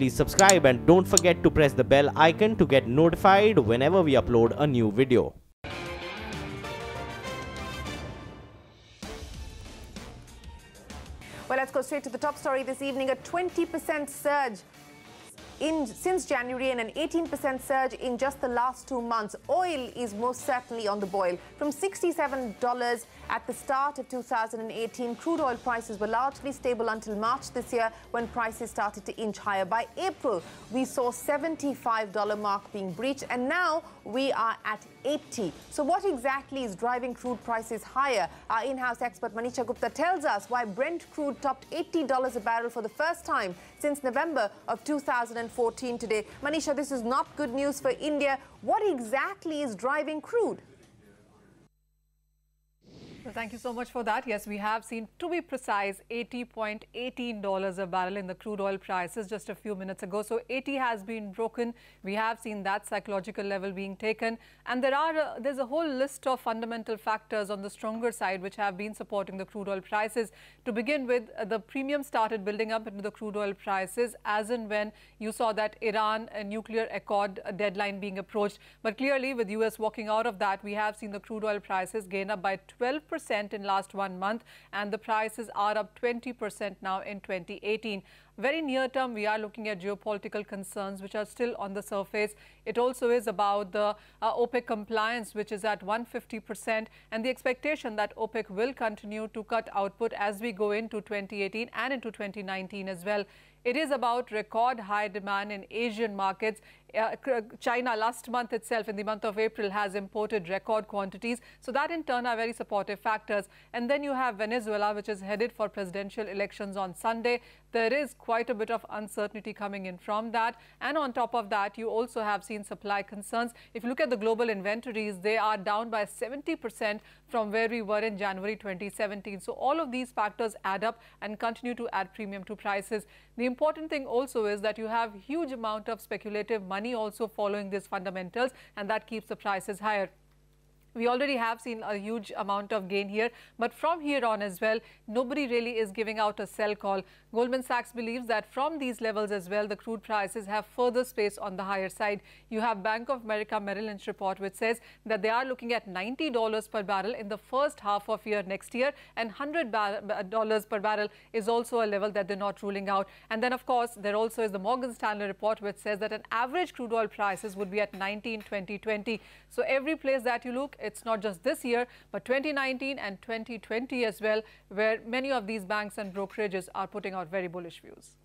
please subscribe and don't forget to press the bell icon to get notified whenever we upload a new video. Well, let's go straight to the top story this evening. A 20% surge since January and an 18% surge in just the last 2 months. Oil is most certainly on the boil. From $67 at the start of 2018, crude oil prices were largely stable until March this year, when prices started to inch higher. By April, we saw $75 mark being breached, and now we are at 80. So what exactly is driving crude prices higher? Our in-house expert Manisha Gupta tells us why Brent crude topped $80 a barrel for the first time since November of 2014 today. Manisha, this is not good news for India. What exactly is driving crude? Well, thank you so much for that. Yes, we have seen, to be precise, $80.18 a barrel in the crude oil prices just a few minutes ago. So 80 has been broken. We have seen that psychological level being taken. And there's a whole list of fundamental factors on the stronger side which have been supporting the crude oil prices. To begin with, the premium started building up into the crude oil prices as and when you saw that Iran nuclear accord deadline being approached. But clearly, with US walking out of that, we have seen the crude oil prices gain up by 12% in last 1 month, and the prices are up 20% now in 2018. Very near term, we are looking at geopolitical concerns which are still on the surface. It also is about the OPEC compliance, which is at 150%, and the expectation that OPEC will continue to cut output as we go into 2018 and into 2019 as well. It is about record high demand in Asian markets. China last month itself, in the month of April, has imported record quantities. So that in turn are very supportive factors. And then you have Venezuela, which is headed for presidential elections on Sunday. There is quite a bit of uncertainty coming in from that. And on top of that, you also have seen supply concerns. If you look at the global inventories, they are down by 70% from where we were in January 2017. So all of these factors add up and continue to add premium to prices. The important thing also is that you have huge amount of speculative money also following these fundamentals, and that keeps the prices higher. We already have seen a huge amount of gain here, but from here on as well, nobody really is giving out a sell call. Goldman Sachs believes that from these levels as well, the crude prices have further space on the higher side. You have Bank of America Merrill Lynch report, which says that they are looking at $90 per barrel in the first half of year next year, and $100 per barrel is also a level that they're not ruling out. And then, of course, there also is the Morgan Stanley report, which says that an average crude oil prices would be at 90 in 2020. So every place that you look, it's not just this year, but 2019 and 2020 as well, where many of these banks and brokerages are putting out very bullish views.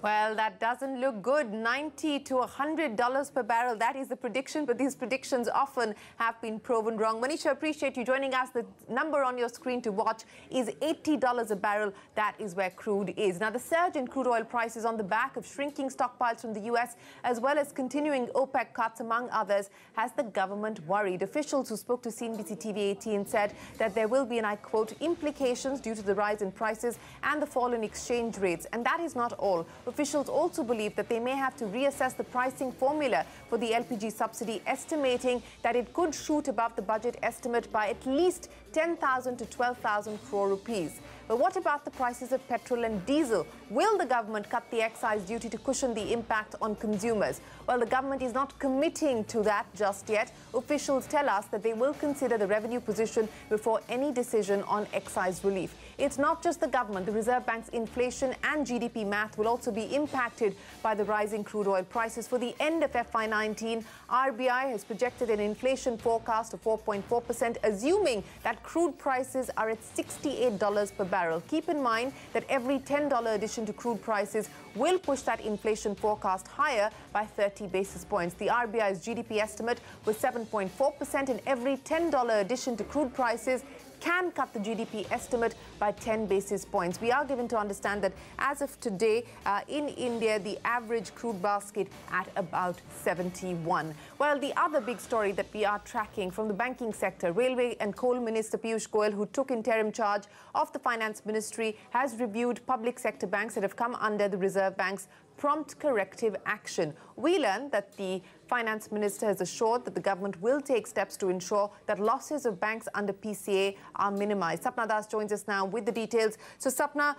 Well, that doesn't look good. $90 to $100 per barrel. That is the prediction, but these predictions often have been proven wrong. Manisha, appreciate you joining us. The number on your screen to watch is $80 a barrel. That is where crude is. Now, the surge in crude oil prices on the back of shrinking stockpiles from the US, as well as continuing OPEC cuts, among others, has the government worried. Officials who spoke to CNBC TV18 said that there will be, and I quote, implications due to the rise in prices and the fall in exchange rates. And that is not all. Officials also believe that they may have to reassess the pricing formula for the LPG subsidy, estimating that it could shoot above the budget estimate by at least 10,000 to 12,000 crore rupees. But what about the prices of petrol and diesel? Will the government cut the excise duty to cushion the impact on consumers? Well, the government is not committing to that just yet. Officials tell us that they will consider the revenue position before any decision on excise relief. It's not just the government. The Reserve Bank's inflation and GDP math will also be impacted by the rising crude oil prices. For the end of FY19, RBI has projected an inflation forecast of 4.4%, assuming that crude prices are at $68 per barrel. Keep in mind that every $10 addition to crude prices will push that inflation forecast higher by 30 basis points. The RBI's GDP estimate was 7.4%, and every $10 addition to crude prices can cut the GDP estimate by 10 basis points. We are given to understand that as of today, in India, the average crude basket at about 71. Well, the other big story that we are tracking from the banking sector, Railway and Coal Minister Piyush Goyal, who took interim charge of the Finance Ministry, has reviewed public sector banks that have come under the Reserve Bank's prompt corrective action. We learned that the Finance Minister has assured that the government will take steps to ensure that losses of banks under PCA are minimized. Sapna Das joins us now with the details. So Sapna,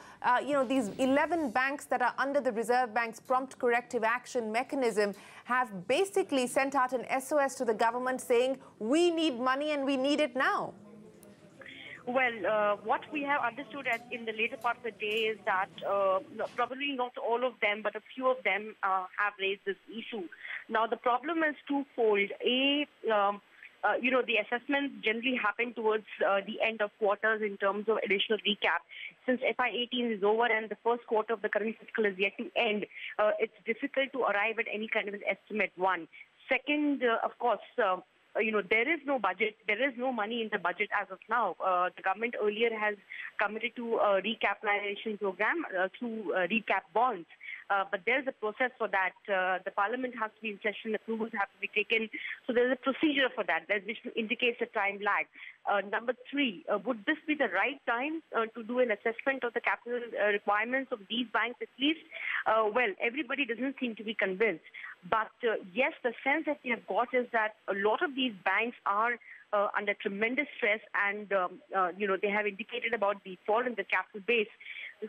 these 11 banks that are under the Reserve Bank's prompt corrective action mechanism have basically sent out an SOS to the government saying, we need money and we need it now. Well, what we have understood in the later part of the day is that probably not all of them, but a few of them have raised this issue. Now, the problem is twofold. The assessments generally happen towards the end of quarters in terms of additional recap. Since FY18 is over and the first quarter of the current fiscal is yet to end, it's difficult to arrive at any kind of an estimate, one. Second, of course, there is no budget. There is no money in the budget as of now. The government earlier has committed to a recapitalization program through recap bonds. But there's a process for that. The parliament has to be in session, approvals have to be taken. So there's a procedure for that, which indicates a time lag. Number three, would this be the right time to do an assessment of the capital requirements of these banks at least? Well, everybody doesn't seem to be convinced. But yes, the sense that we have got is that a lot of these banks are under tremendous stress, and they have indicated about the fall in the capital base.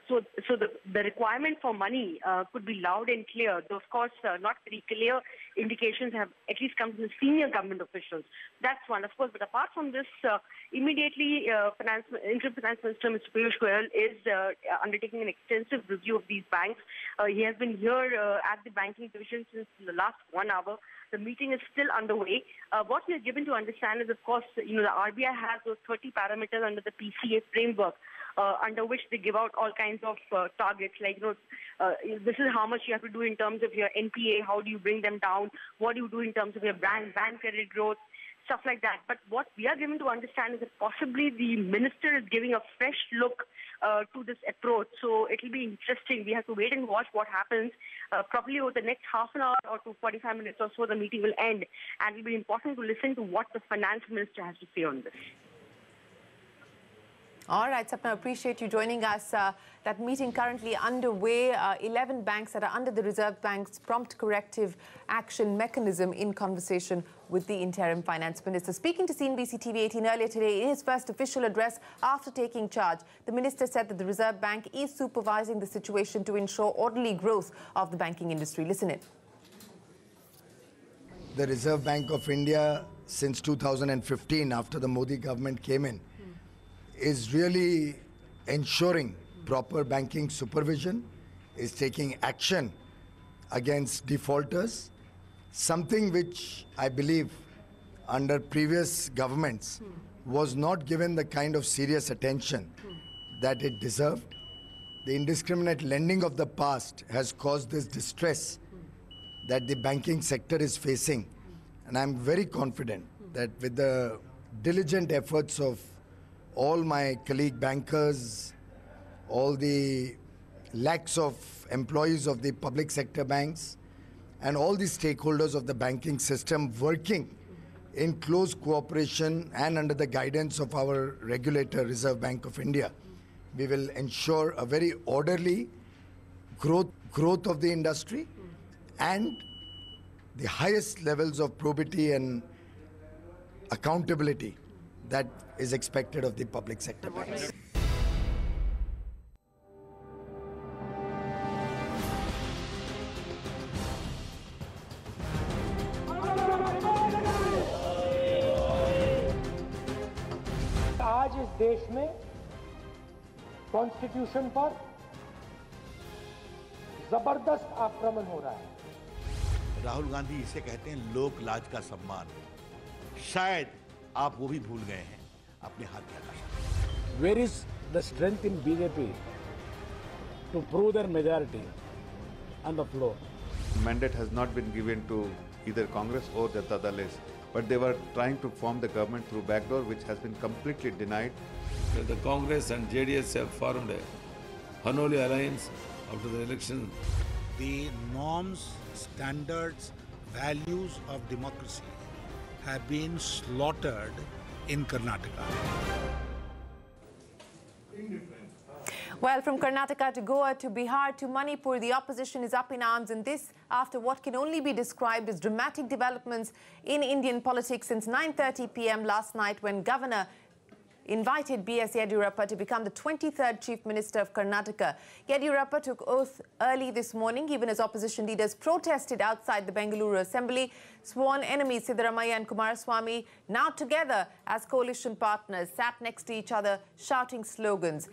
So the requirement for money could be loud and clear. Though, of course, not very clear indications have at least come from the senior government officials. That's one, of course. But apart from this, immediately, Interim Finance Minister Mr. Piyush Goyal is undertaking an extensive review of these banks. He has been here at the banking division since the last 1 hour. The meeting is still underway. What we are given to understand is, of course, the RBI has those 30 parameters under the PCA framework, under which they give out all kinds of targets, like, this is how much you have to do in terms of your NPA, how do you bring them down, what do you do in terms of your bank credit growth, stuff like that. But what we are given to understand is that possibly the minister is giving a fresh look to this approach. So it will be interesting. We have to wait and watch what happens. Probably over the next half an hour or to 45 minutes or so, the meeting will end. And it will be important to listen to what the finance minister has to say on this. All right, Sapna, appreciate you joining us. That meeting currently underway. 11 banks that are under the Reserve Bank's prompt corrective action mechanism in conversation with the interim finance minister. Speaking to CNBC TV18 earlier today in his first official address after taking charge, the minister said that the Reserve Bank is supervising the situation to ensure orderly growth of the banking industry. Listen in. The Reserve Bank of India, since 2015, after the Modi government came in, is really ensuring proper banking supervision, is taking action against defaulters, something which I believe under previous governments was not given the kind of serious attention that it deserved. The indiscriminate lending of the past has caused this distress that the banking sector is facing, and I'm very confident that with the diligent efforts of all my colleague bankers, all the lakhs of employees of the public sector banks, and all the stakeholders of the banking system working in close cooperation and under the guidance of our regulator, Reserve Bank of India, we will ensure a very orderly growth of the industry and the highest levels of probity and accountability that is expected of the public sector banks. आज इस देश में constitution पर जबरदस्त आक्रमण हो रहा है। राहुल गांधी इसे कहते हैं लोक लाज का सम्मान। शायद आप वो भी भूल गए हैं अपने हाथ की आकाश। Where is the strength in BJP to prove their majority on the floor? Mandate has not been given to either Congress or the other list, but they were trying to form the government through backdoor, which has been completely denied. The Congress and JDS have formed a unholy alliance after the election. The norms, standards, values of democracy have been slaughtered in Karnataka. Well, from Karnataka to Goa to Bihar to Manipur, the opposition is up in arms, and this after what can only be described as dramatic developments in Indian politics since 9:30 p.m. last night, when Governor invited B.S. Yediyurappa to become the 23rd Chief Minister of Karnataka. Yediyurappa took oath early this morning, even as opposition leaders protested outside the Bengaluru Assembly. Sworn enemies Siddaramaiah and Kumaraswamy, now together as coalition partners, sat next to each other shouting slogans.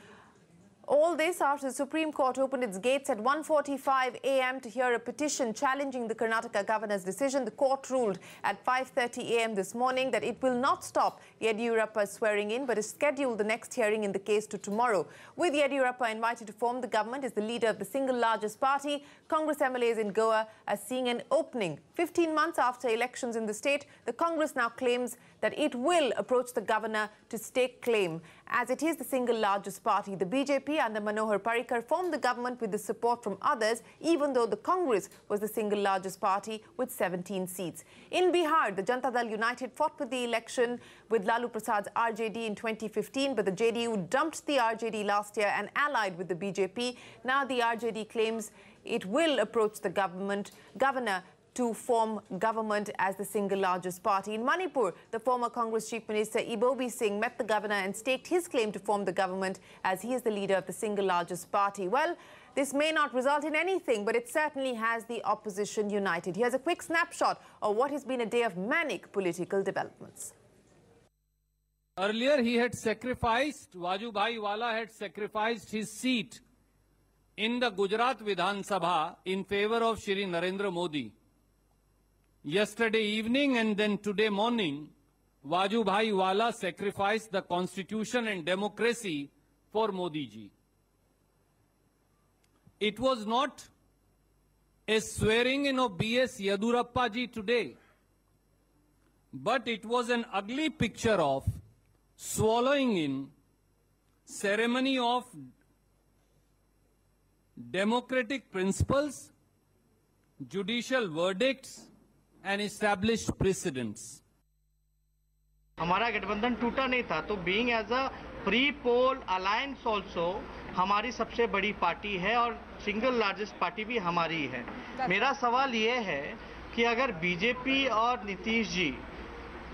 All this after the Supreme Court opened its gates at 1:45 a.m. to hear a petition challenging the Karnataka governor's decision. The court ruled at 5:30 a.m. this morning that it will not stop Yediyurappa's swearing in, but has scheduled the next hearing in the case to tomorrow. With Yediyurappa invited to form the government as the leader of the single largest party, Congress MLAs in Goa are seeing an opening. 15 months after elections in the state, the Congress now claims that it will approach the governor to stake claim. As it is the single largest party, the BJP under Manohar Parrikar formed the government with the support from others, even though the Congress was the single largest party with 17 seats. In Bihar, the Janata Dal United fought with the election with Lalu Prasad's RJD in 2015, but the JDU dumped the RJD last year and allied with the BJP. Now the RJD claims it will approach the governor to form government as the single largest party. In Manipur, the former Congress Chief Minister Ibobi Singh met the governor and staked his claim to form the government as he is the leader of the single largest party. Well, this may not result in anything, but it certainly has the opposition united. Here's a quick snapshot of what has been a day of manic political developments. Earlier, he had sacrificed, Vajubhai Wala had sacrificed his seat in the Gujarat Vidhan Sabha in favor of Shri Narendra Modi. Yesterday evening and then today morning, Vajubhai Wala sacrificed the constitution and democracy for Modi ji. It was not a swearing in of B.S. Yediyurappa ji today, but it was an ugly picture of swallowing in ceremony of democratic principles, judicial verdicts, and established precedents. हमारा गठबंधन टूटा नहीं था, तो being as a pre poll alliance also हमारी सबसे बड़ी party है और सिंगल लार्जेस्ट पार्टी भी हमारी है। मेरा सवाल ये है कि अगर बीजेपी और नीतीश जी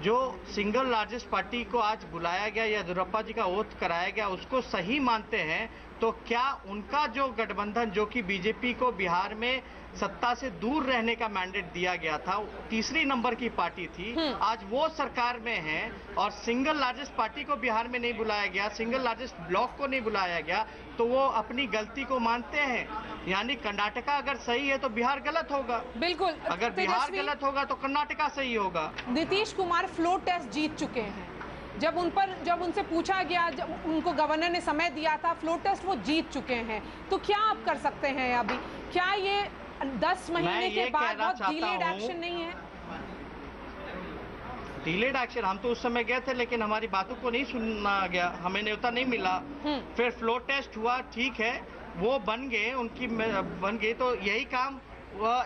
जो सिंगल लार्जेस्ट पार्टी को आज बुलाया गया या येदियुरप्पा जी का ओथ कराया गया उसको सही मानते हैं, तो क्या उनका जो गठबंधन जो कि बीजेपी को बिहार में सत्ता से दूर रहने का मैंडेट दिया गया था, तीसरी नंबर की पार्टी थी, आज वो सरकार में है और सिंगल लार्जेस्ट पार्टी को बिहार में नहीं बुलाया गया, सिंगल लार्जेस्ट ब्लॉक को नहीं बुलाया गया, तो वो अपनी गलती को मानते हैं। यानी कर्नाटका अगर सही है तो बिहार गलत होगा। बिल्कुल, अगर बिहार गलत होगा तो कर्नाटका सही होगा। नीतीश कुमार फ्लोर टेस्ट जीत चुके हैं। जब उनसे पूछा गया, जब उनको गवर्नर ने समय दिया था, फ्लोर टेस्ट वो जीत चुके हैं, तो क्या आप कर सकते हैं अभी? क्या ये 10 महीने के बाद बहुत डिलेड एक्शन नहीं है? डिलेड एक्शन, हम तो उस समय गए थे लेकिन हमारी बातों को नहीं सुना गया, हमें न्योता नहीं मिला। फिर फ्लोर टेस्ट हुआ, ठीक है, वो बन गए, उनकी बन गए, तो यही काम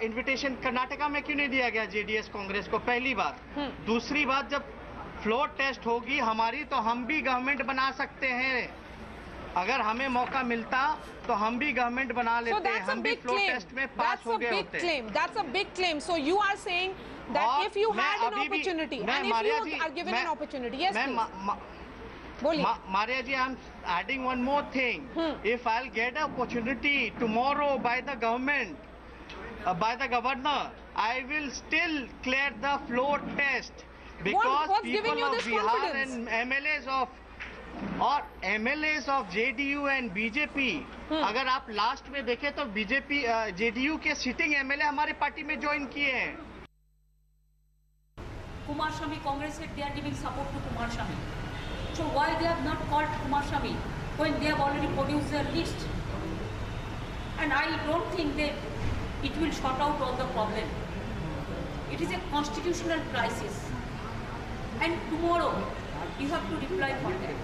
इनविटेशन कर्नाटका में क्यों नहीं दिया गया जेडीएस कांग्रेस को? पहली बात। दूसरी बात, जब फ्लोर टेस्ट होगी हमारी तो हम भी गवर्नमेंट बना सकते हैं। अगर हमें मौका मिलता तो हम भी गवर्नमेंट बना लेते हैं, हम भी फ्लोर टेस्ट में पास हो गए होते। That's a big claim. So you are saying that if you had an opportunity and if you are given an opportunity, yes please. Maria ji, I'm adding one more thing. If I'll get an opportunity tomorrow by the government, by the governor, I will still clear the floor test. Because what's people giving you of this Bihar confidence? and MLAs of JDU and BJP, अगर आप last में देखें तो BJP JDU के sitting MLA हमारी party में join किए हैं। Kumaraswamy Congress said they are giving support to Kumaraswamy. So why they have not called Kumaraswamy when they have already produced their list? And I don't think that it will sort out all the problem. It is a constitutional crisis. And tomorrow, you have to reply for that.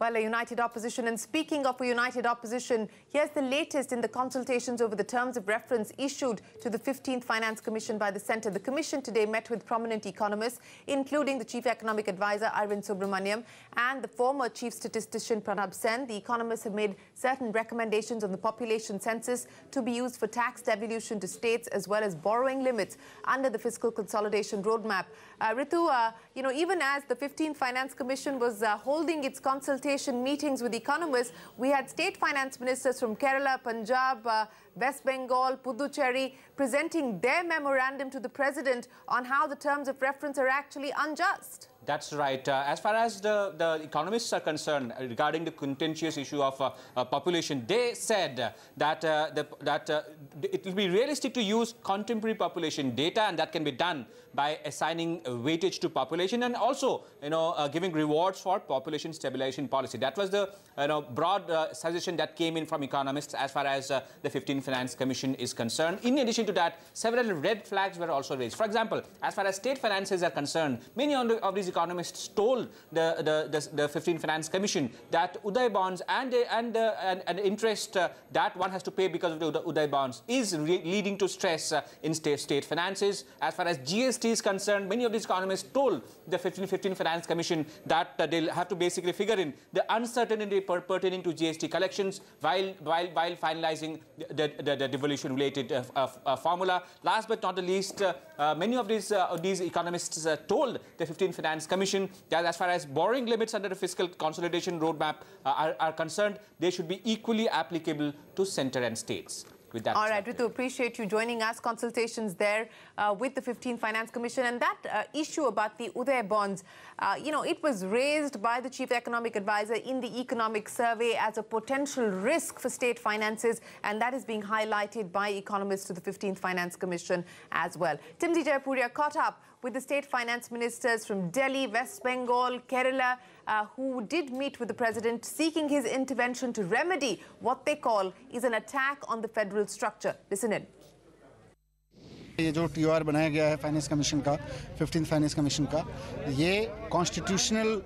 Well, a united opposition. And speaking of a united opposition, here's the latest in the consultations over the terms of reference issued to the 15th Finance Commission by the Centre. The Commission today met with prominent economists, including the Chief Economic Advisor, Arvind Subramaniam, and the former Chief Statistician, Pranab Sen. The economists have made certain recommendations on the population census to be used for tax devolution to states, as well as borrowing limits under the fiscal consolidation roadmap. Ritu, even as the 15th Finance Commission was holding its consultation meetings with economists, we had state finance ministers from Kerala, Punjab, West Bengal, Puducherry presenting their memorandum to the president on how the terms of reference are actually unjust. That's right. As far as the economists are concerned regarding the contentious issue of population, they said that it will be realistic to use contemporary population data, and that can be done by assigning weightage to population and also, giving rewards for population stabilization policy. That was the broad suggestion that came in from economists as far as the 15th Finance Commission is concerned. In addition to that, several red flags were also raised. For example, as far as state finances are concerned, many of these economists told the 15th Finance Commission that Uday bonds and interest that one has to pay because of the Uday bonds is leading to stress in state finances. As far as GST is concerned, many of these economists told the 15th Finance Commission that they'll have to basically figure in the uncertainty pertaining to GST collections while finalizing the devolution-related formula. Last but not the least, many of these economists told the 15th Finance Commission that as far as borrowing limits under the fiscal consolidation roadmap are concerned, they should be equally applicable to centre and states. With that. All right, Ritu, appreciate you joining us. Consultations there with the 15th Finance Commission, and that issue about the Uday bonds, it was raised by the Chief Economic Advisor in the Economic Survey as a potential risk for state finances, and that is being highlighted by economists to the 15th Finance Commission as well. Timothy Jaipuria caught up with the state finance ministers from Delhi, West Bengal, Kerala, who did meet with the president seeking his intervention to remedy what they call is an attack on the federal structure. Listen in. ये जो TOR बनाया गया है finance commission का 15th finance commission का, ये constitutional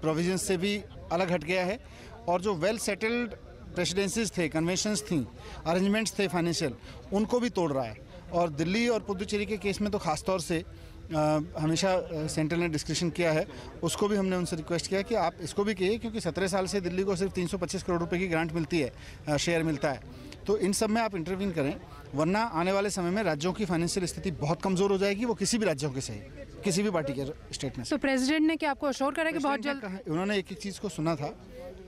provision से भी अलग हट गया है और जो वेल सेटल्ड प्रेसिडेंसीज थे, कन्वेंशंस थी, अरेंजमेंट्स थे फाइनेंशियल, उनको भी तोड़ रहा है। और दिल्ली और पुदुचेरी के केस में तो ख़ास तौर से हमेशा सेंटर ने डिस्कशन किया है, उसको भी हमने उनसे रिक्वेस्ट किया कि आप इसको भी कहिए, क्योंकि 17 साल से दिल्ली को सिर्फ 325 करोड़ रुपए की ग्रांट मिलती है, शेयर मिलता है, तो इन सब में आप इंटरवीन करें, वरना आने वाले समय में राज्यों की फाइनेंशियल स्थिति बहुत कमज़ोर हो जाएगी, वो किसी भी राज्यों के सही, किसी भी पार्टी के स्टेट में। तो प्रेसिडेंट ने क्या आपको अश्योर करा कि बहुत जल्द? उन्होंने एक एक चीज़ को सुना था,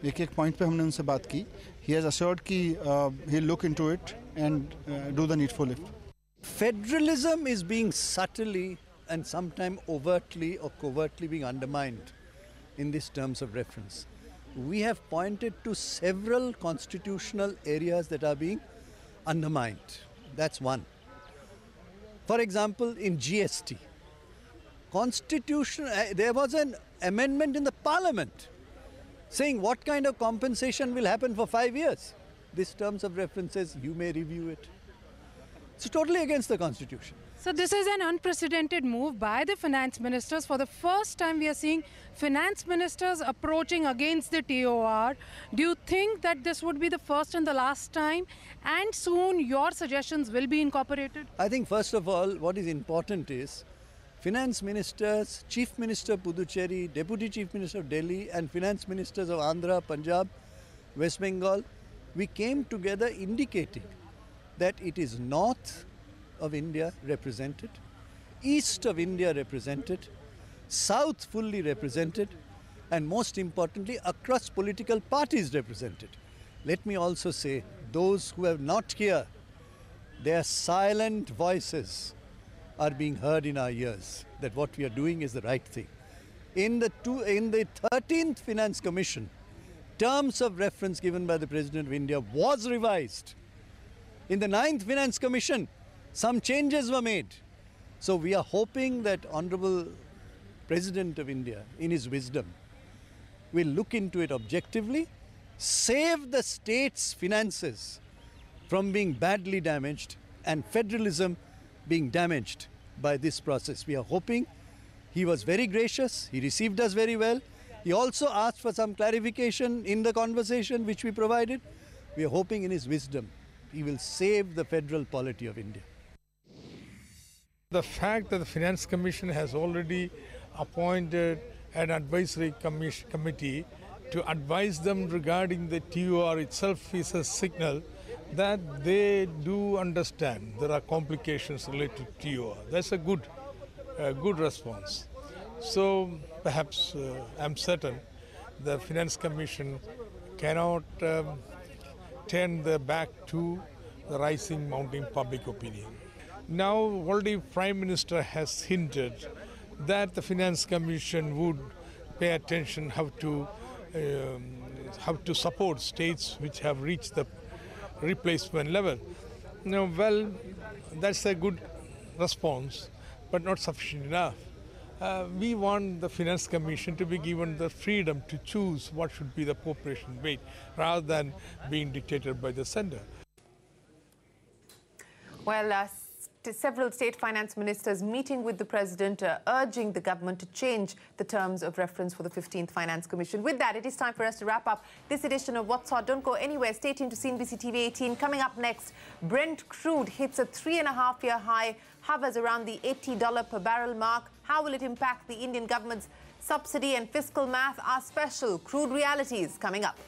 एक पॉइंट पे हमने उनसे बात की। ही हैज़ अश्योर्ड कि he will look into it and do the needful lift. Federalism is being subtly and sometimes overtly or covertly being undermined in these terms of reference. We have pointed to several constitutional areas that are being undermined. That's one. For example, in GST, there was an amendment in the parliament saying what kind of compensation will happen for 5 years. These terms of references, you may review it. It's totally against the constitution. So this is an unprecedented move by the finance ministers. For the first time we are seeing finance ministers approaching against the TOR. Do you think that this would be the first and the last time, and soon your suggestions will be incorporated? I think first of all what is important is finance ministers, Chief Minister Puducherry, Deputy Chief Minister of Delhi and finance ministers of Andhra, Punjab, West Bengal, we came together indicating that it is north of India represented, east of India represented, south fully represented, and most importantly across political parties represented. Let me also say, those who are not here, their silent voices are being heard in our ears, that what we are doing is the right thing. In the 13th Finance Commission, terms of reference given by the President of India was revised. In the 9th Finance Commission, some changes were made. So we are hoping that Honorable President of India, in his wisdom, will look into it objectively, save the state's finances from being badly damaged and federalism being damaged by this process. We are hoping. He was very gracious, he received us very well, He also asked for some clarification in the conversation which we provided. We are hoping in his wisdom he will save the federal polity of India. The fact that the Finance Commission has already appointed an advisory committee to advise them regarding the TOR itself is a signal that they do understand there are complications related to TOR. That's a good response. So perhaps I'm certain the Finance Commission cannot turn their back to the rising mounting public opinion. Now already Prime Minister has hinted that the Finance Commission would pay attention how to support states which have reached the replacement level. Now, well, that's a good response, but not sufficient enough. We want the Finance Commission to be given the freedom to choose what should be the population weight rather than being dictated by the center. Well, several state finance ministers meeting with the president, urging the government to change the terms of reference for the 15th Finance Commission. With that, it is time for us to wrap up this edition of What's Hot. Don't go anywhere. Stay tuned to CNBC TV18. Coming up next, Brent crude hits a 3.5-year high, hovers around the $80 per barrel mark. How will it impact the Indian government's subsidy and fiscal math? Our special crude realities coming up.